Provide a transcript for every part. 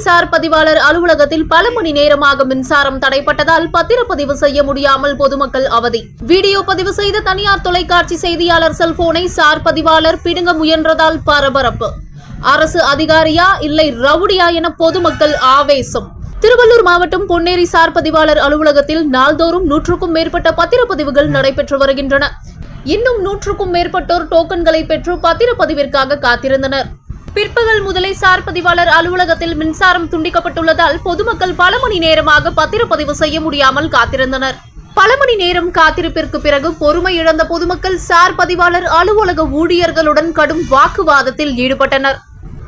Sir பதிவாளர் அலுவலகத்தில் பல மணி நேரமாக மின்சாரம் தடைப்பட்டதால் பத்திரப்பதிவு செய்ய முடியாமல் பொதுமக்கள் அவதி. வீடியோ பதிவு செய்த தனியார் தொலைக்காட்சி செய்தியாளர் செல்போனை சார் பதிவாளர் பிடுங்க முயன்றதால் பரபரப்பு. அரசு அதிகாரியா இல்லை ரவுடியா என பொதுமக்கள் ஆவேசம். திருவள்ளூர் மாவட்டம் பொன்னேரி சார் பதிவாளர் அலுவலகத்தில் நாள்தோறும் 100க்கும் மேற்பட்ட பத்திரப்பதிவுகள் நடைபெற்று வருகின்றன. இன்னும் 100க்கும் மேற்பட்டோர் டோக்கன்களை பெற்று பத்திரப்பதிவிற்காக காத்திருந்தனர். பிற்பகல் முதலே சார் பதிவாளர் அலுவலகத்தில் மின்சாரம் துண்டிக்கப்பட்டுள்ளதால் பொதுமக்கள் பல மணி நேரமாக பத்திரப்பதிவு செய்ய முடியாமல் காத்திருந்தனர். பல மணி நேரம் காத்திருப்பிற்கு பிறகு பொறுமை இழந்த பொதுமக்கள் சார் பதிவாளர் அலுவலக ஊழியர்களுடன் கடும் வாக்குவாதத்தில் ஈடுபட்டனர்.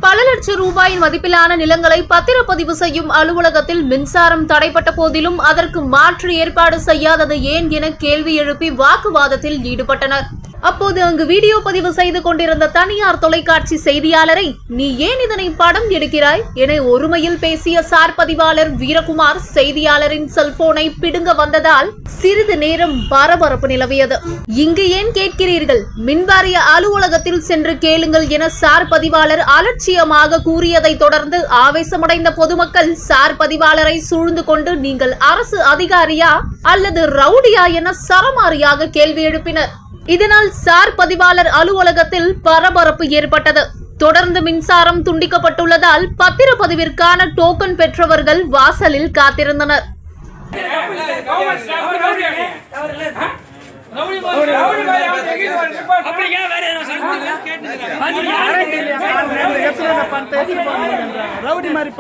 பல லட்சம் ரூபாயின் மதிப்பிலான நிலங்களை பத்திரப்பதிவு செய்யும் அலுவலகத்தில் மின்சாரம் தடைப்பட்ட போதிலும் அதற்கு மாற்று ஏற்பாடு செய்யாதது ஏன் என கேள்வி எழுப்பி வாக்குவாதத்தில் ஈடுபட்டனர். அப்போது அங்கு வீடியோ பதிவு செய்து கொண்டிருந்த தனியார் தொலைக்காட்சி செய்தியாளரை நீ ஏன் இதனை படம் எடுக்கிறாய் என ஒருமையில் பேசிய சார் பதிவாளர் வீரகுமார் செய்தியாளரின் செல்போனை பிடுங்க வந்ததால் சிறிது நேரம் பரபரப்பு நிலவியது. இங்கு ஏன் கேட்கிறீர்கள், மின்வாரிய அலுவலகத்தில் சென்று கேளுங்கள் என சார் பதிவாளர் அலட்சியமாக கூறியதை தொடர்ந்து ஆவேசமடைந்த பொதுமக்கள் சார் பதிவாளரை சூழ்ந்து கொண்டு நீங்கள் அரசு அதிகாரியா அல்லது ரவுடியா என சரமாரியாக கேள்வி எழுப்பினர். இதனால் சார் பதிவாளர் அலுவலகத்தில் பரபரப்பு ஏற்பட்டது. தொடர்ந்து மின்சாரம் துண்டிக்கப்பட்டுள்ளதால் பத்திரப்பதிவிற்கான டோக்கன் பெற்றவர்கள் வாசலில் காத்திருந்தனர். ரவுடி மாதிரி